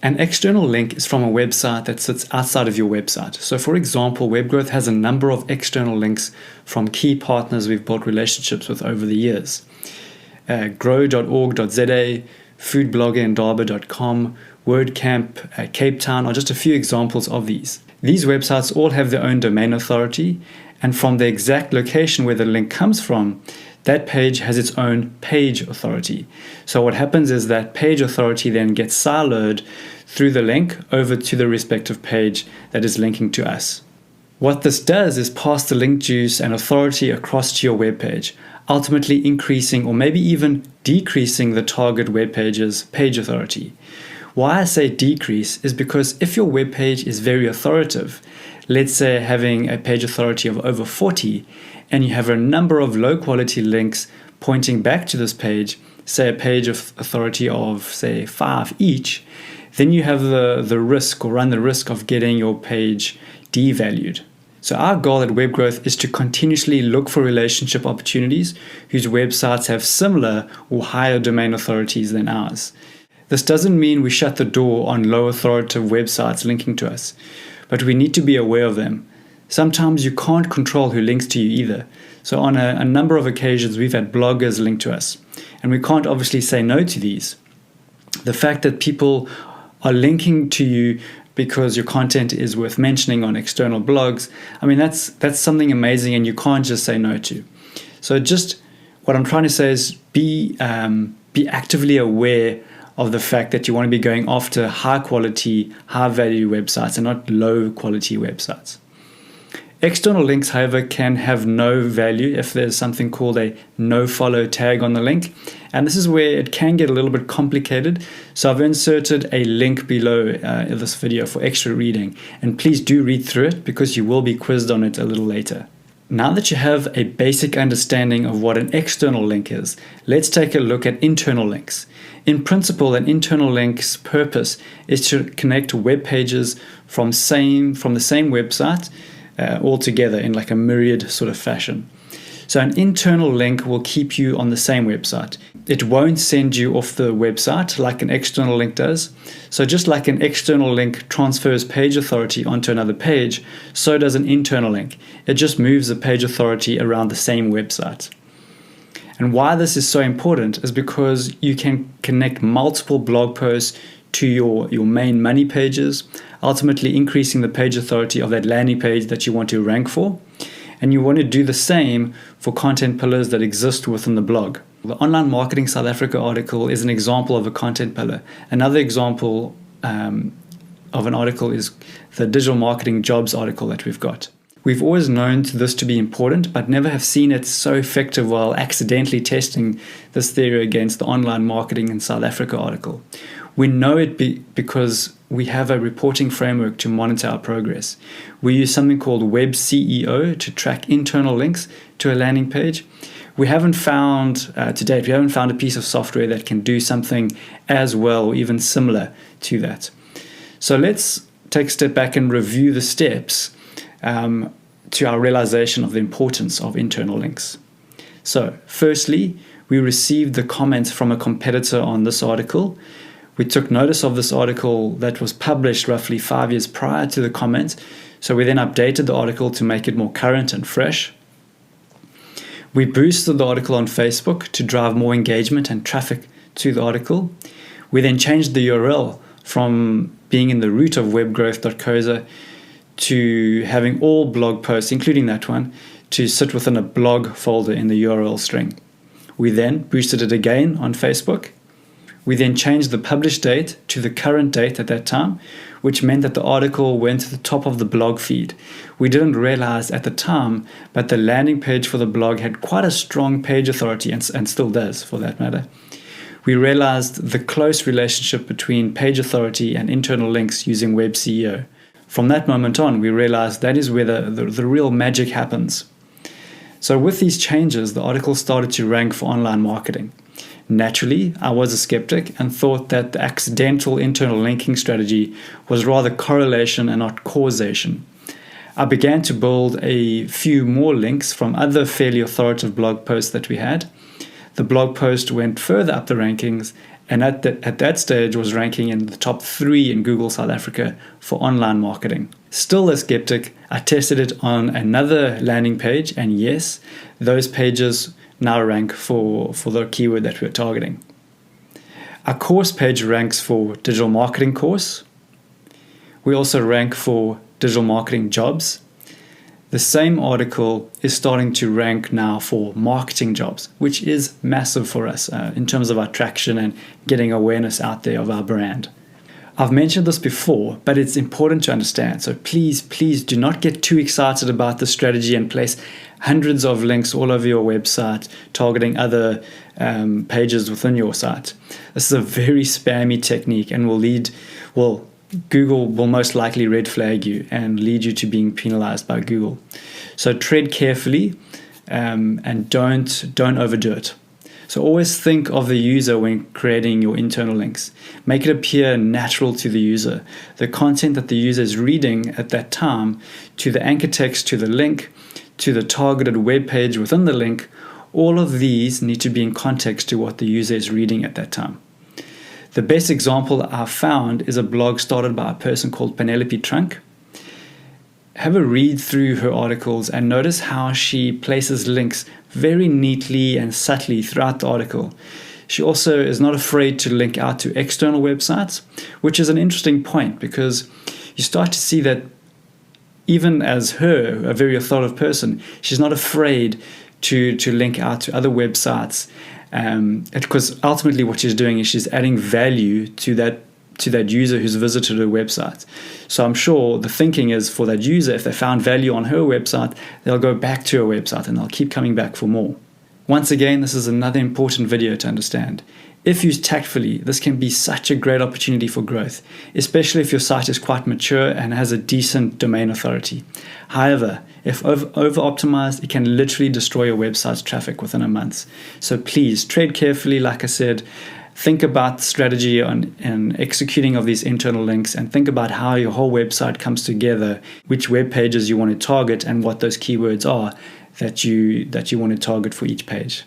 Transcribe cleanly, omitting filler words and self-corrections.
An external link is from a website that sits outside of your website. So for example, WebGrowth has a number of external links from key partners we've built relationships with over the years. Grow.org.za, foodbloggerindaba.com, WordCamp, Cape Town are just a few examples of these. These websites all have their own domain authority, and from the exact location where the link comes from, that page has its own page authority. So what happens is that page authority then gets siloed through the link over to the respective page that is linking to us. What this does is pass the link juice and authority across to your web page, ultimately increasing or maybe even decreasing the target web page's page authority. Why I say decrease is because if your web page is very authoritative, let's say having a page authority of over 40, and you have a number of low quality links pointing back to this page, say a page of authority of say 5 each, then you have the risk or run the risk of getting your page devalued. So our goal at WebGrowth is to continuously look for relationship opportunities whose websites have similar or higher domain authorities than ours. This doesn't mean we shut the door on low authoritative websites linking to us, but we need to be aware of them. Sometimes you can't control who links to you either. So on a number of occasions, we've had bloggers link to us, and we can't obviously say no to these. The fact that people are linking to you because your content is worth mentioning on external blogs, I mean, that's something amazing, and you can't just say no to. So just what I'm trying to say is be actively aware of the fact that you want to be going after high quality, high value websites and not low quality websites. External links, however, can have no value if there's something called a no-follow tag on the link. And this is where it can get a little bit complicated. So I've inserted a link below this video for extra reading. And please do read through it because you will be quizzed on it a little later. Now that you have a basic understanding of what an external link is, let's take a look at internal links. In principle, an internal link's purpose is to connect web pages from the same website all together in like a myriad sort of fashion. So an internal link will keep you on the same website. It won't send you off the website like an external link does. So just like an external link transfers page authority onto another page, so does an internal link. It just moves the page authority around the same website. And why this is so important is because you can connect multiple blog posts to your main money pages, ultimately increasing the page authority of that landing page that you want to rank for. And you want to do the same for content pillars that exist within the blog. The Online Marketing South Africa article is an example of a content pillar. Another example of an article is the Digital Marketing Jobs article that we've got. We've always known this to be important, but never have seen it so effective while accidentally testing this theory against the Online Marketing in South Africa article. We know it because we have a reporting framework to monitor our progress. We use something called Web CEO to track internal links to a landing page. We haven't found, to date, we haven't found a piece of software that can do something as well or even similar to that. So let's take a step back and review the steps to our realization of the importance of internal links. So firstly, we received the comments from a competitor on this article. We took notice of this article that was published roughly 5 years prior to the comments. So we then updated the article to make it more current and fresh. We boosted the article on Facebook to drive more engagement and traffic to the article. We then changed the URL from being in the root of webgrowth.co.za to having all blog posts, including that one, to sit within a blog folder in the URL string. We then boosted it again on Facebook. We then changed the publish date to the current date at that time, which meant that the article went to the top of the blog feed. We didn't realize at the time, but the landing page for the blog had quite a strong page authority and still does for that matter. We realized the close relationship between page authority and internal links using Web CEO. From that moment on, we realized that is where the real magic happens. So with these changes, the article started to rank for online marketing. Naturally, I was a skeptic and thought that the accidental internal linking strategy was rather correlation and not causation. I began to build a few more links from other fairly authoritative blog posts that we had. The blog post went further up the rankings, and at that stage was ranking in the top 3 in Google South Africa for online marketing. Still a skeptic, I tested it on another landing page, and yes, those pages now rank for the keyword that we're targeting. Our course page ranks for digital marketing course. We also rank for digital marketing jobs. The same article is starting to rank now for marketing jobs, which is massive for us in terms of our traction and getting awareness out there of our brand. I've mentioned this before, but it's important to understand. So please do not get too excited about the strategy and place hundreds of links all over your website targeting other pages within your site. This is a very spammy technique and Google will most likely red flag you and lead you to being penalized by Google. So tread carefully and don't overdo it. So always think of the user when creating your internal links. Make it appear natural to the user. The content that the user is reading at that time, to the anchor text, to the link, to the targeted web page within the link, all of these need to be in context to what the user is reading at that time. The best example I've found is a blog started by a person called Penelope Trunk. Have a read through her articles and notice how she places links very neatly and subtly throughout the article. She also is not afraid to link out to external websites, which is an interesting point because you start to see that even as her, a very authoritative person, she's not afraid to link out to other websites. Because ultimately what she's doing is she's adding value to that user who's visited her website. So I'm sure the thinking is for that user, if they found value on her website, they'll go back to her website and they'll keep coming back for more. Once again, this is another important video to understand. If used tactfully, this can be such a great opportunity for growth, especially if your site is quite mature and has a decent domain authority. However, if over-optimized, it can literally destroy your website's traffic within a month. So please tread carefully, like I said. Think about the strategy on executing of these internal links and think about how your whole website comes together, which web pages you want to target and what those keywords are that you want to target for each page.